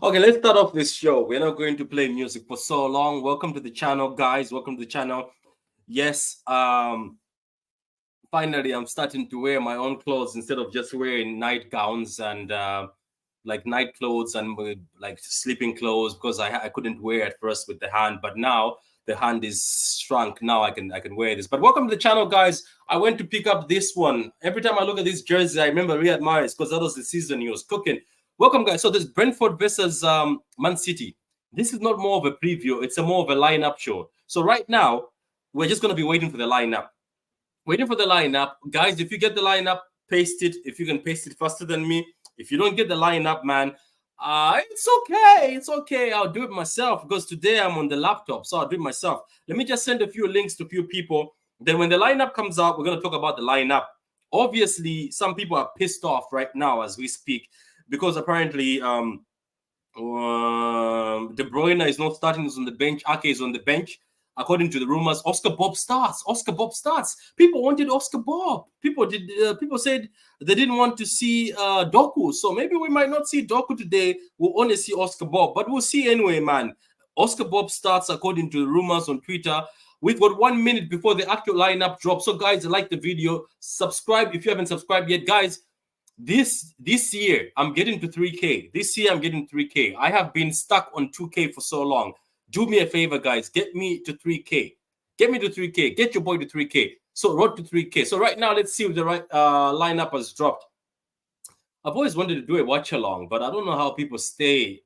Okay, let's start off this show. We're not going to play music for so long. Welcome to the channel, guys. Welcome to the channel. Yes, finally, I'm starting to wear my own clothes instead of just wearing nightgowns and like night clothes and like sleeping clothes, because I couldn't wear at first with the hand, but now the hand is shrunk. Now I can wear this. But welcome to the channel, guys. I went to pick up this one. Every time I look at this jersey, I remember Riyad Mahrez, because that was the season he was cooking. Welcome, guys. So this Brentford versus Man City. This is not more of a preview. It's a more of a lineup show. So right now, we're just going to be waiting for the lineup. Waiting for the lineup. Guys, if you get the lineup, paste it. If you can paste it faster than me. If you don't get the lineup, man, it's okay. It's okay. I'll do it myself, because today I'm on the laptop, so I'll do it myself. Let me just send a few links to a few people. Then when the lineup comes out, we're going to talk about the lineup. Obviously, some people are pissed off right now as we speak, because apparently De Bruyne is not starting. He's on the bench. Ake is on the bench. According to the rumors, Oscar Bob starts. Oscar Bob starts. People wanted Oscar Bob. People said they didn't want to see Doku. So maybe we might not see Doku today. We'll only see Oscar Bob. But we'll see anyway, man. Oscar Bob starts according to the rumors on Twitter. We've got 1 minute before the actual lineup drops. So, guys, like the video. Subscribe if you haven't subscribed yet. Guys, this year, I'm getting to 3K. This year, I'm getting 3K. I have been stuck on 2K for so long. Do me a favor, guys. Get me to 3K. Get me to 3K. Get your boy to 3K. So, road to 3K. So, right now, let's see if the right lineup has dropped. I've always wanted to do a watch-along, but I don't know how people stay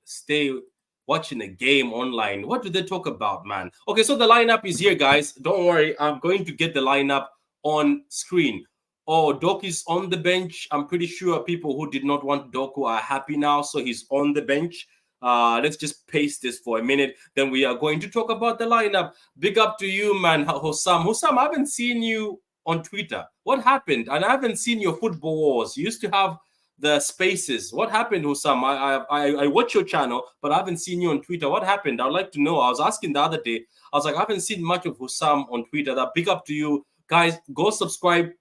watching a game online. What do they talk about, man? Okay, so the lineup is here, guys. Don't worry. I'm going to get the lineup on screen. Oh, Doku is on the bench. I'm pretty sure people who did not want Doku are happy now, so he's on the bench. Let's just paste this for a minute. Then we are going to talk about the lineup. Big up to you, man, Hossam. Hossam, I haven't seen you on Twitter. What happened? And I haven't seen your football wars. You used to have the spaces. What happened, Hossam? I watch your channel, but I haven't seen you on Twitter. What happened? I'd like to know. I was asking the other day. I was like, I haven't seen much of Hossam on Twitter. That big up to you. Guys, go subscribe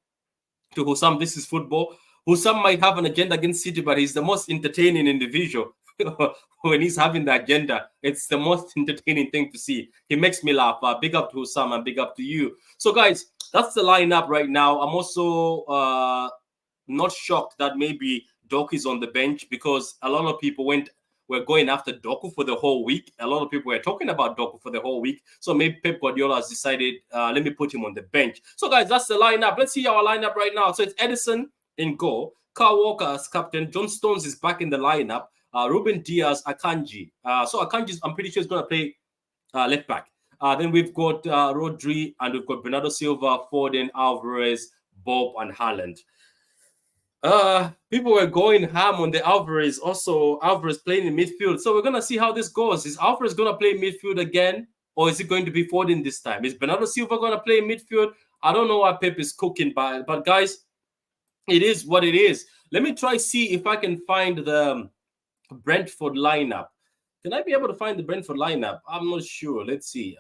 to Hossam. This is football. Hossam might have an agenda against City, but he's the most entertaining individual. When he's having the agenda, it's the most entertaining thing to see. He makes me laugh. Big up to Hossam and big up to you. So, guys, that's the lineup right now. I'm also not shocked that maybe Doku is on the bench, because a lot of people were going after Doku for the whole week. A lot of people were talking about Doku for the whole week. So maybe Pep Guardiola has decided, let me put him on the bench. So, guys, that's the lineup. Let's see our lineup right now. So it's Edison in goal. Kyle Walker as captain. John Stones is back in the lineup. Ruben Diaz, Akanji. So Akanji, I'm pretty sure, is going to play left back. Then we've got Rodri, and we've got Bernardo Silva, Foden, Alvarez, Bob, and Haaland. People were going ham on the Alvarez. Also, Alvarez playing in midfield. So we're going to see how this goes. Is Alvarez going to play midfield again, or is it going to be Foden this time? Is Bernardo Silva going to play midfield? I don't know what Pep is cooking, but guys, it is what it is. Let me try see if I can find the Brentford lineup. Can I be able to find the Brentford lineup? I'm not sure. Let's see.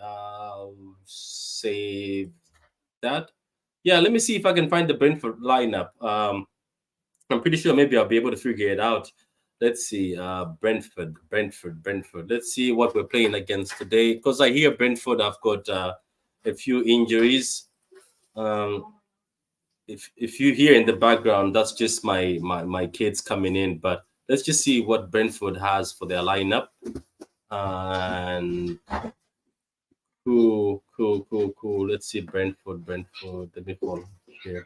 Save that. Yeah, let me see if I can find the Brentford lineup. I'm pretty sure maybe I'll be able to figure it out. Let's see. Brentford. Let's see what we're playing against today, because I hear Brentford have got a few injuries. If you hear in the background, that's just my kids coming in. But let's just see what Brentford has for their lineup. And Cool. Let's see Brentford. Let me follow here.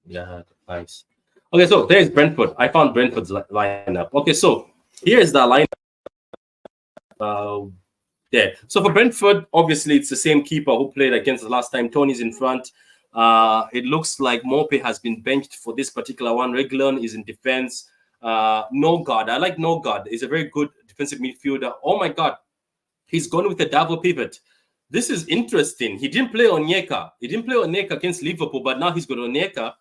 Yeah, nice. Okay, so there's Brentford. I found Brentford's lineup. Okay, so here's the lineup. Uh, there. So for Brentford, obviously it's the same keeper who played against us last time. Tony's in front. It looks like Mope has been benched for this particular one. Reglon is in defense. Nogard. I like Nogard. He's a very good defensive midfielder. Oh my God. He's gone with a double pivot. This is interesting. He didn't play Onyeka. He didn't play Onyeka against Liverpool, but now he's got Onyeka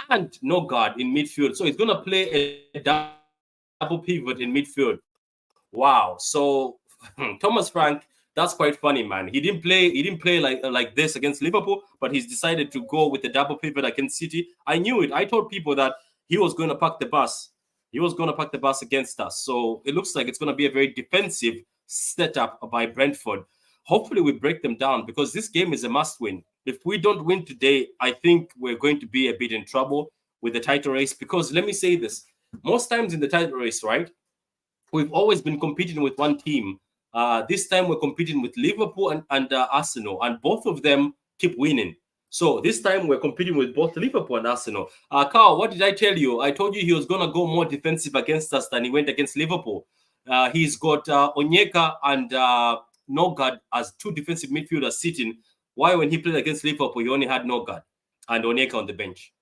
and Nogard in midfield. So he's going to play a double pivot in midfield. Wow. So Thomas Frank, that's quite funny, man. He didn't play like this against Liverpool, but he's decided to go with the double pivot against City. I knew it. I told people that he was going to park the bus. He was going to park the bus against us. So it looks like it's going to be a very defensive setup by Brentford. Hopefully we break them down because this game is a must win. If we don't win today, I think we're going to be a bit in trouble with the title race because let me say this. Most times in the title race, right, we've always been competing with one team. This time we're competing with Liverpool and Arsenal, and both of them keep winning. So this time we're competing with both Liverpool and Arsenal. Carl, what did I tell you? I told you he was going to go more defensive against us than he went against Liverpool. He's got Onyeka and Nogard as two defensive midfielders sitting. Why when he played against Liverpool, he only had Nogard and Onyeka on the bench?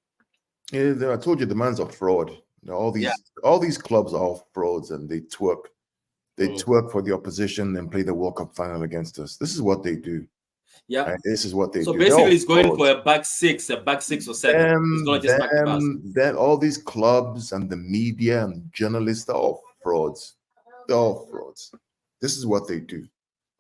Yeah, I told you the man's a fraud. You know, all these clubs are all frauds, and they twerk. They twerk for the opposition and play the World Cup final against us. This is what they do. Yeah, and this is what they do. So basically, he's going for a back six or seven. He's going to just back the pass. Then all these clubs and the media and journalists, they're all frauds. They're all frauds. This is what they do.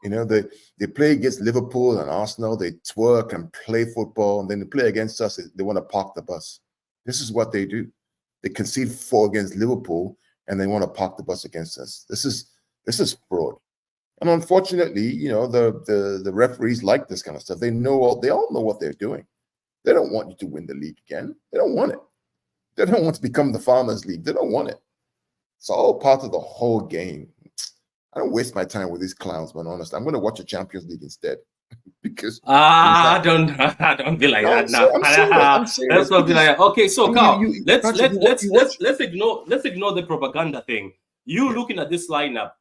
You know, they play against Liverpool and Arsenal. They twerk and play football, and then they play against us. They want to park the bus. This is what they do. They concede 4 against Liverpool, and they want to park the bus against us. This is fraud. And unfortunately, you know, the referees like this kind of stuff. They all know what they're doing. They don't want you to win the league again. They don't want it. They don't want to become the Farmers League. They don't want it. It's all part of the whole game. I don't waste my time with these clowns, man. Honestly, I'm going to watch a Champions League instead. Because don't be like that now. I'm serious. Let's not be like that. Okay, so Carl, let's ignore the propaganda thing. Looking at this lineup,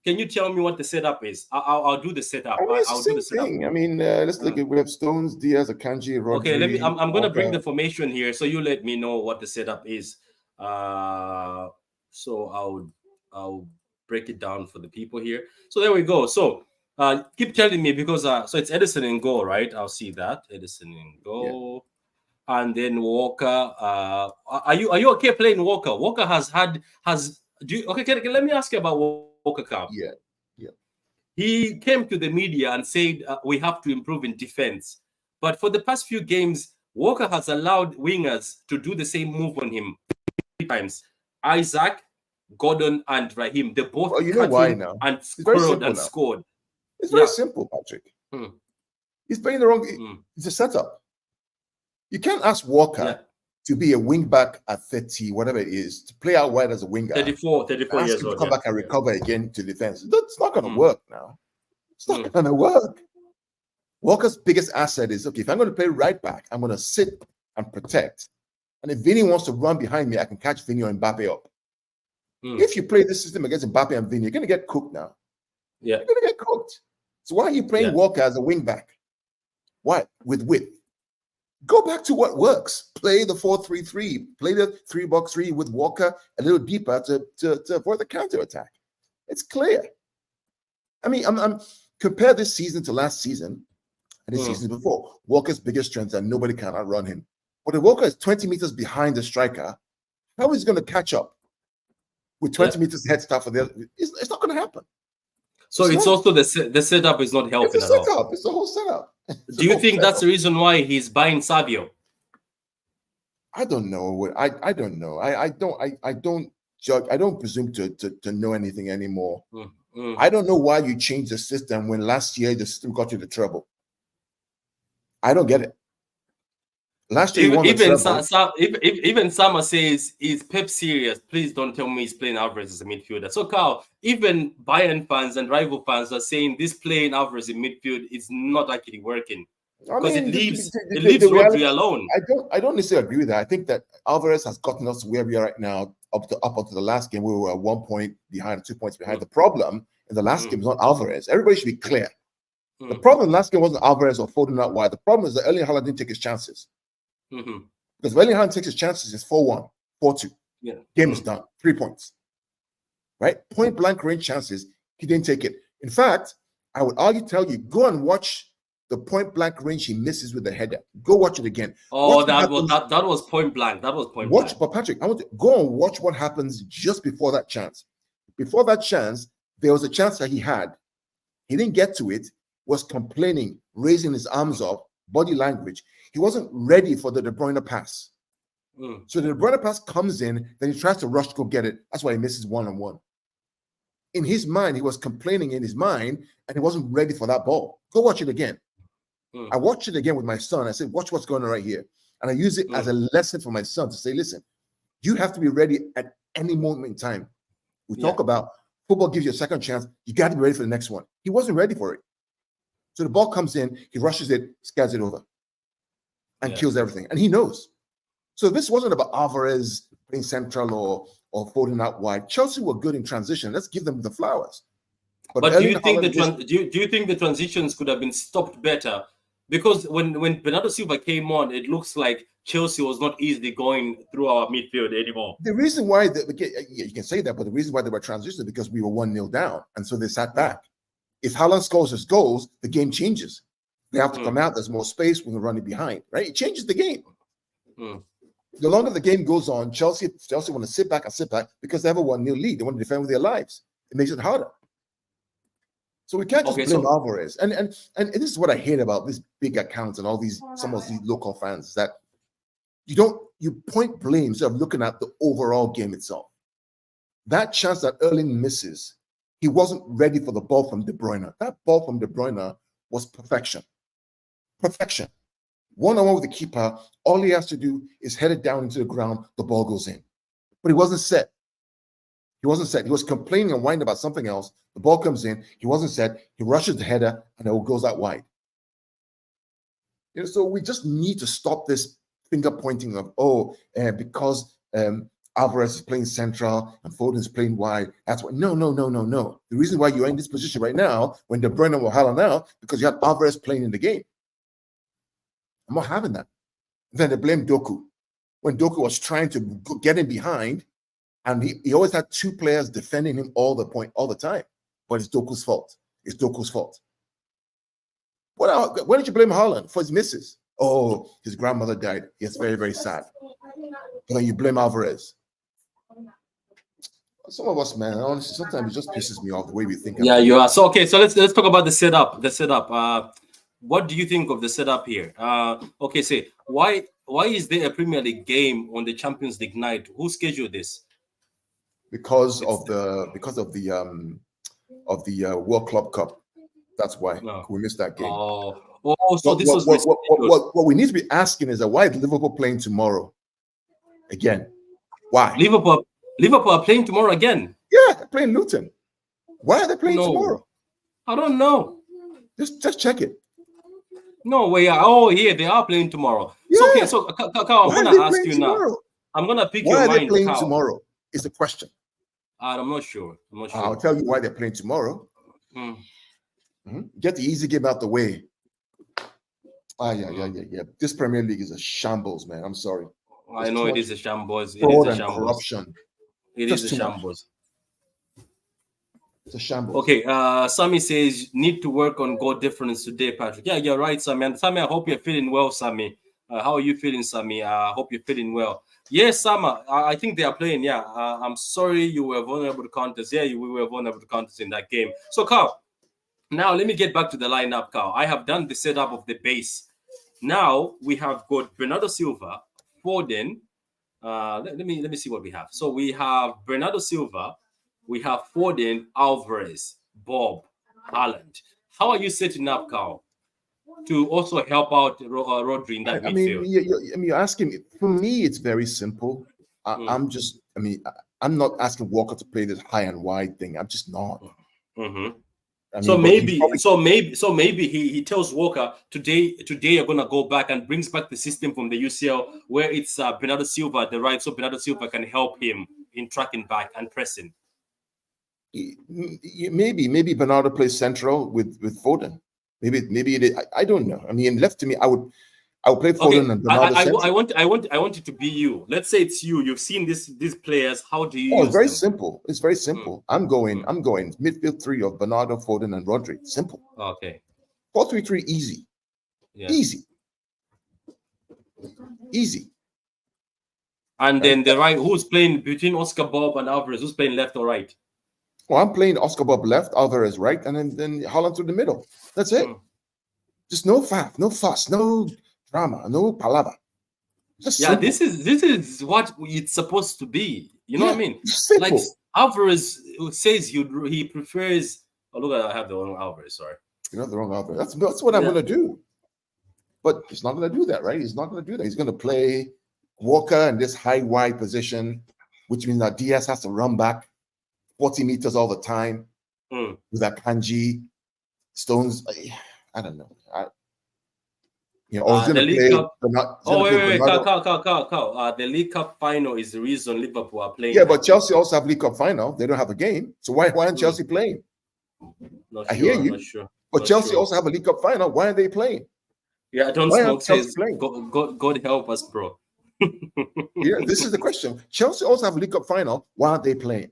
can you tell me what the setup is? I'll do the setup. I'll do the setup. I mean, let's look at we have Stones, Diaz, Akanji, Rodri. Okay, I'm going to bring the formation here, so you let me know what the setup is. So I'll break it down for the people here. So there we go. So keep telling me because so it's Edison in goal, right? I'll see that Edison in goal, and then Walker. Are you okay playing Walker? Walker let me ask you about Walker, Carl. Yeah. He came to the media and said we have to improve in defense, but for the past few games, Walker has allowed wingers to do the same move on him 3 times. Isaac, Gordon, and Raheem, they both cut him and scored. It's very simple, Patrick. He's playing the wrong. It's a setup. You can't ask Walker to be a wing back at 30, whatever it is, to play out wide as a winger. 34 years old. To come back and recover again to defense. That's not going to work now. It's not going to work. Walker's biggest asset is, okay, if I'm going to play right back, I'm going to sit and protect. And if Vinny wants to run behind me, I can catch Vinny or Mbappe up. If you play this system against Mbappe and Vinny, you're going to get cooked now. Yeah. You're going to get cooked. So why are you playing Walker as a wing back? Why? With width. Go back to what works. Play the 4-3-3. Play the 3-box-3 with Walker a little deeper to avoid the counter attack. It's clear. I mean, I'm compare this season to last season and the season before. Walker's biggest strength is that nobody can outrun him. But if Walker is 20 meters behind the striker, how is he going to catch up with 20 meters head start for the other? It's not going to happen. So it's also the setup is not helping at all. It's the whole setup. Do you think that's the reason why he's buying Savio? I don't know. I don't know. I don't judge. I don't presume to know anything anymore. I don't know why you changed the system when last year the system got you the trouble. I don't get it. Last year he won the treble. Even Sama says, is Pep serious? Please don't tell me he's playing Alvarez as a midfielder. So Carl, even Bayern fans and rival fans are saying this playing Alvarez in midfield is not actually working because it leaves Rodri alone. I don't necessarily agree with that. I think that Alvarez has gotten us where we are right now. Up until the last game, we were 1 point behind, 2 points behind. The problem in the last game is not Alvarez. Everybody should be clear. The problem in the last game wasn't Alvarez or Foden out wide. The problem is that Erling Haaland didn't take his chances. Because if Erling Haaland takes his chances, it's 4-1, 4-2. Yeah. Game is done. 3 points. Right? Point blank range chances, he didn't take it. In fact, I would tell you, go and watch the point blank range he misses with the header. Go watch it again. Oh, that was point blank. That was point blank. But Patrick, I want to go and watch what happens just before that chance. Before that chance, there was a chance that he had. He didn't get to it, was complaining, raising his arms up, body language. He wasn't ready for the De Bruyne pass. So the De Bruyne pass comes in, then he tries to rush to go get it. That's why he misses one-on-one. In his mind, he was complaining in his mind, and he wasn't ready for that ball. Go watch it again. I watched it again with my son. I said, watch what's going on right here. And I use it as a lesson for my son to say, listen, you have to be ready at any moment in time. We talk about football gives you a second chance. You got to be ready for the next one. He wasn't ready for it. So the ball comes in, he rushes it, scads it over, and kills everything. And he knows. So this wasn't about Alvarez playing central or Foden out wide. Chelsea were good in transition. Let's give them the flowers. But do you think do you think the transitions could have been stopped better? Because when Bernardo Silva came on, it looks like Chelsea was not easily going through our midfield anymore. The reason why you can say that, but the reason why they were transitioning because we were 1-0 down, and so they sat back. If Haaland scores his goals, the game changes. They have to come out. There's more space when we're running behind. Right? It changes the game. The longer the game goes on, Chelsea want to sit back because they have a 1-0 lead. They want to defend with their lives. It makes it harder. So we can't just blame Alvarez. And this is what I hate about these big accounts and some of these local fans, is that you point blame instead of looking at the overall game itself. That chance that Erling misses, he wasn't ready for the ball from De Bruyne. That ball from De Bruyne was perfection. Perfection. One-on-one with the keeper, all he has to do is head it down into the ground, the ball goes in. But he wasn't set. He wasn't set. He was complaining and whining about something else. The ball comes in. He wasn't set. He rushes the header, and it goes out wide. So we just need to stop this finger pointing of, because Alvarez is playing central and Foden is playing wide. That's why. No. The reason why you're in this position right now, when De Bruyne will Haaland now, because you have Alvarez playing in the game. I'm not having that. Then they blame Doku. When Doku was trying to get in behind, and he always had two players defending him all the time. But it's Doku's fault. It's Doku's fault. Why don't you blame Haaland for his misses? Oh, his grandmother died. Yes, very, very sad. But then you blame Alvarez. Some of us, man, honestly, sometimes it just pisses me off the way we think. Yeah, you are. So let's talk about the setup. What do you think of the setup here? Why is there a Premier League game on the Champions League night? Who scheduled this? Because of the World Club Cup. That's why we missed that game. What we need to be asking is why is Liverpool playing tomorrow again? Why Liverpool are playing tomorrow again? Yeah, they're playing Luton. Why are they playing tomorrow? I don't know. Just check it. No way. Oh, yeah, they are playing tomorrow. Yeah. So Kakao, I'm gonna ask you now. I'm gonna pick your mind. Why are they playing tomorrow? Is the question. I'm not sure. I'll tell you why they're playing tomorrow. Get the easy game out the way. Yeah. This Premier League is a shambles, man. I'm sorry. I know it is a shambles. It is a shambles. Corruption. It is a shambles. It's a shambles. Okay. Sammy says need to work on goal difference today, Patrick. Yeah, you're right, Sammy. And Sammy, I hope you're feeling well, Sammy. How are you feeling, Sammy? I hope you're feeling well. Yes, Sama. I think they are playing. Yeah. I'm sorry you were vulnerable to counters. Yeah, we were vulnerable to counters in that game. So, Carl, now let me get back to the lineup, Carl. I have done the setup of the base. Now we have got Bernardo Silva, Foden. Let me see what we have. So we have Bernardo Silva, we have Foden, Alvarez, Bob, Haaland. How are you setting up, Carl? to also help out Rodri in that I mean, midfield? you're asking me. For me, it's very simple. I'm just, I'm not asking Walker to play this high and wide thing. I'm just not. Mm-hmm. I So mean, but he's maybe, probably, so maybe he tells Walker today you're gonna go back and brings back the system from the UCL where it's Bernardo Silva at the right, so Bernardo Silva can help him in tracking back and pressing. maybe Bernardo plays central with Foden. Maybe it is, I don't know. I mean, left to me, I would play Foden Okay, and Bernardo central. I want it to be you. Let's say it's you. You've seen these players. How do you Oh, use it's very them? simple. It's very simple. I'm going midfield three of Bernardo, Foden, and Rodri. Simple. Okay. 4-3-3, easy. Yeah. Easy. And Right? then the right, who's playing between Oscar Bob and Alvarez? Who's playing left or right? Well, I'm playing Oscar Bob left, Alvarez right, and then Holland through the middle. That's it. Just no faff, no fuss, no drama, no palaver. Just Yeah, simple. this is what it's supposed to be. You know what I mean? Simple. Like Alvarez says he prefers. Oh, look, I have the wrong Alvarez. Sorry. You have the wrong Alvarez. That's what I'm going to do. But he's not going to do that, right? He's not going to do that. He's going to play Walker in this high wide position, which means that Diaz has to run back 40 meters all the time with that Kanji. Stones, I don't know. Or he's going to play. Wait, Carl. The League Cup final is the reason Liverpool are playing. Yeah, but Chelsea also have League Cup final. They don't have a game, so why aren't Chelsea playing? Not I sure, hear you. not sure. But Not Chelsea sure. also have a League Cup final. Why are they playing? Yeah, Don't Why Smoke says, playing? God help us, bro. Yeah, this is the question. Chelsea also have a League Cup final. Why aren't they playing?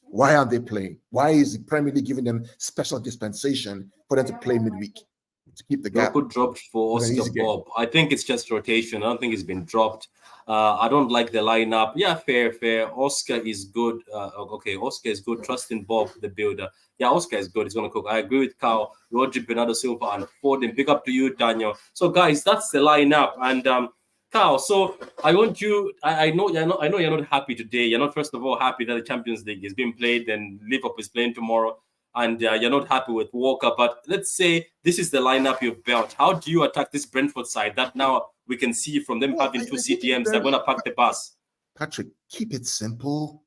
Why aren't they playing? Why is the Premier League giving them special dispensation for them to play midweek to keep the gap? Doku dropped for Oscar Bob. I think it's just rotation. I don't think it's been dropped. I don't like the lineup. Yeah, fair. Oscar is good. Okay, Oscar is good. Trust in Bob, the builder. Yeah, Oscar is good. He's going to cook. I agree with Carl, Rodri, Bernardo Silva, and Foden. Big up to you, Daniel. So, guys, that's the lineup. And Carl, so I want you. I know you're not happy today. You're not, first of all, happy that the Champions League is being played and Liverpool is playing tomorrow. And you're not happy with Walker. But let's say this is the lineup you've built. How do you attack this Brentford side that now we can see from them having two CTMs, they're going to pack the bus? Patrick, keep it simple.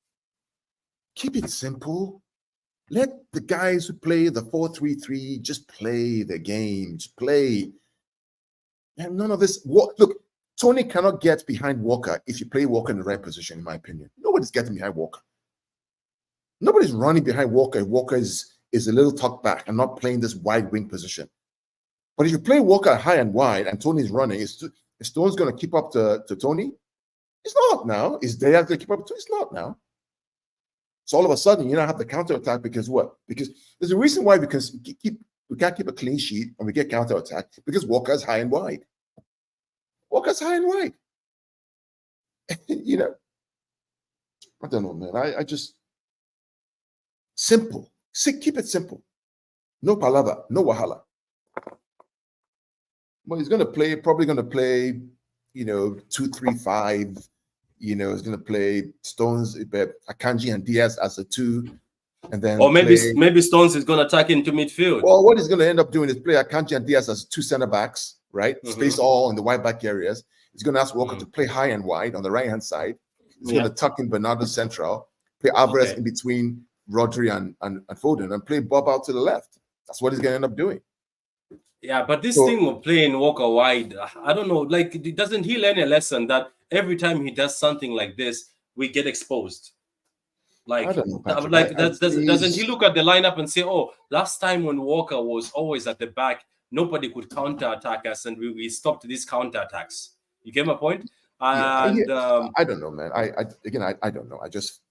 Keep it simple. Let the guys who play the 4-3-3 just play the game. Just play. And none of this. Look, Tony cannot get behind Walker if you play Walker in the right position, in my opinion. Nobody's getting behind Walker. Nobody's running behind Walker if Walker is a little tucked back and not playing this wide wing position. But if you play Walker high and wide and Tony's running, is Stone's going to keep up to Tony? It's not now. Is Diaz going to keep up to? It's not now. So all of a sudden, you now have the counter attack because what? Because there's a reason why we can't keep a clean sheet and we get counter attack because Walker's high and wide. Walker's high and wide. I don't know, man. I just simple. Keep it simple. No palava, no wahala. Well, he's probably going to play, 2-3-5. He's going to play Stones, Akanji and Diaz as a 2. And then maybe Stones is going to attack into midfield. Well, what he's going to end up doing is play Akanji and Diaz as 2 center backs, right? Space all in the wide back areas. He's going to ask Walker to play high and wide on the right-hand side. He's going to tuck in Bernardo central, play Alvarez in between Rodri and Foden, and play Bob out to the left. That's what he's going to end up doing. Yeah, but this thing of playing Walker wide, I don't know. Like, doesn't he learn a lesson that every time he does something like this, we get exposed? Like, I don't know, Patrick. Doesn't he look at the lineup and say, "Oh, last time when Walker was always at the back, nobody could counterattack us, and we stopped these counterattacks." You get my point? And I don't know, man. I don't know. Just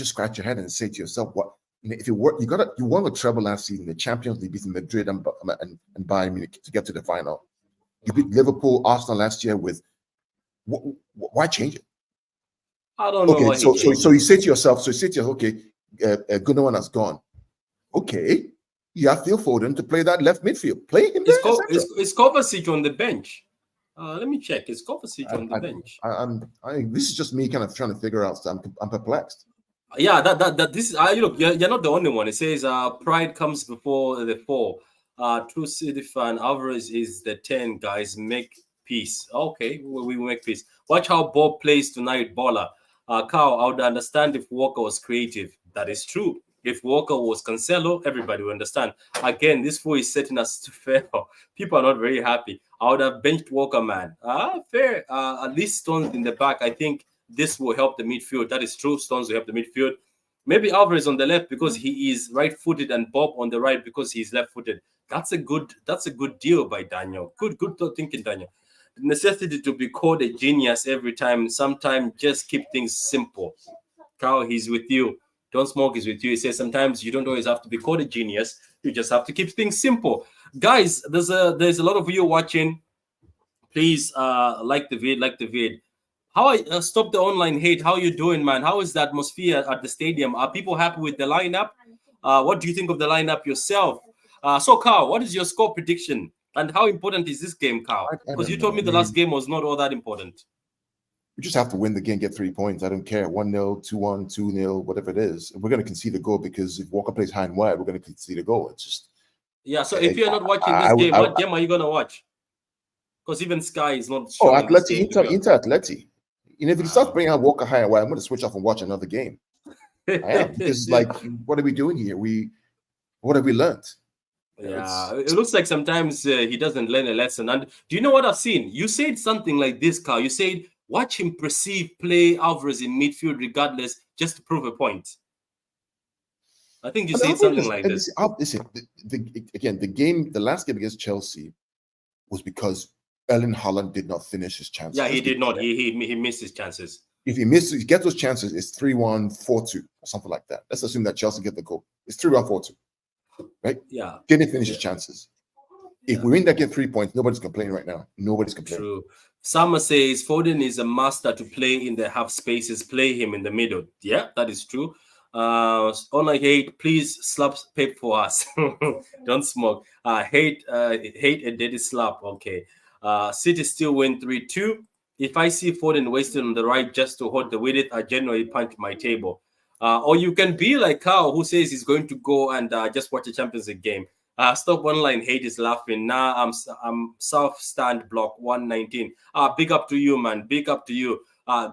scratch your head and say to yourself, what? If you won the treble last season, the Champions League, beating Madrid and Bayern Munich to get to the final. You beat Liverpool, Arsenal last year with. Why change it? I don't know. Okay, so you say to yourself, okay, Gundogan has gone. Okay, you have Phil Foden to play that left midfield. Play him there. Is Kovacic on the bench? Let me check. Is Kovacic on the bench? This is just me kind of trying to figure out. So I'm perplexed. Yeah, that this is look, you're not the only one. It says pride comes before the fall. True City fan Alvarez is the 10 guys. Make peace. Okay, we will make peace. Watch how Bob plays tonight, Baller. Cow, I would understand if Walker was creative. That is true. If Walker was Cancelo, everybody would understand. Again, this fool is setting us to fail. People are not very happy. I would have benched Walker, man. Fair. At least Stones in the back. I think this will help the midfield. That is true. Stones will help the midfield. Maybe Alvarez on the left because he is right-footed, and Bob on the right because he's left-footed. That's a good deal by Daniel. Good thinking, Daniel. The necessity to be called a genius every time. Sometimes just keep things simple. Carl, he's with you. Don't Smoke is with you. He says sometimes you don't always have to be called a genius. You just have to keep things simple. Guys, there's a lot of you watching. Please like the vid. How stop the online hate? How you doing, man? How is the atmosphere at the stadium? Are people happy with the lineup? What do you think of the lineup yourself? So, Carl, what is your score prediction? And how important is this game, Carl? I Because you don't know. told me I the last mean, game was not all that important. we just have to win the game, get 3 points. I don't care. 1-0, 2-1, 2-0, whatever it is. We're going to concede a goal because if Walker plays high and wide, we're going to concede a goal. It's just. Yeah. So, if you're not watching this game, what game are you gonna watch? Because even Sky is not Oh, showing this Atleti, game. Inter Atleti. You know, if he starts bringing out Walker high and wide, I'm going to switch off and watch another game. I am, because like, what are we doing here? What have we learned? Yeah, it looks like sometimes he doesn't learn a lesson. And do you know what I've seen? You said something like this, Carl. You said, watch him perceive play Alvarez in midfield regardless, just to prove a point. I think you said something like this. Listen, again, the last game against Chelsea was because Erling Haaland did not finish his chances. Yeah, he did not. He missed his chances. If he gets those chances, it's 3-1, 4-2, or something like that. Let's assume that Chelsea get the goal. It's 3-1, 4-2. Right? Yeah. Didn't finish his chances. If we win that, get 3 points, nobody's complaining right now. Nobody's complaining. True. Summer says Foden is a master to play in the half spaces. Play him in the middle. Yeah, that is true. Online hate, please slap Pep for us. Don't smoke. Hate a dirty slap. Okay. City still win 3-2. If I see Foden wasted on the right just to hold the width, I generally punch my table. Or you can be like Carl, who says he's going to go and just watch a Champions League game. Stop online hate is laughing. Now I'm South Stand Block 119. Big up to you, man. Big up to you.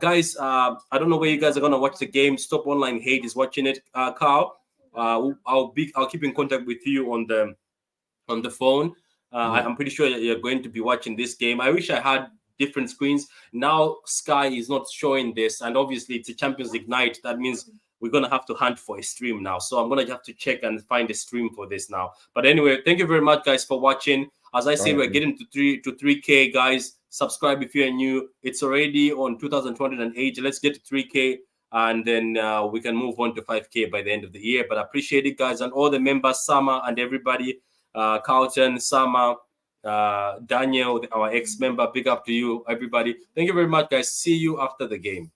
Guys, I don't know where you guys are gonna watch the game. Stop online hate is watching it. Carl, I'll keep in contact with you on the phone. I'm pretty sure you're going to be watching this game. I wish I had different screens. Now Sky is not showing this, and obviously it's a Champions League night. That means we're gonna have to hunt for a stream now. So I'm gonna have to check and find a stream for this now. But anyway, thank you very much, guys, for watching. As I said, we're getting to 3K, guys. Subscribe if you're new. It's already on 2,208. Let's get to 3K, and then we can move on to 5K by the end of the year. But I appreciate it, guys, and all the members, Sama and everybody, Carlton, Sama, Daniel, our ex-member. Big up to you, everybody. Thank you very much, guys. See you after the game.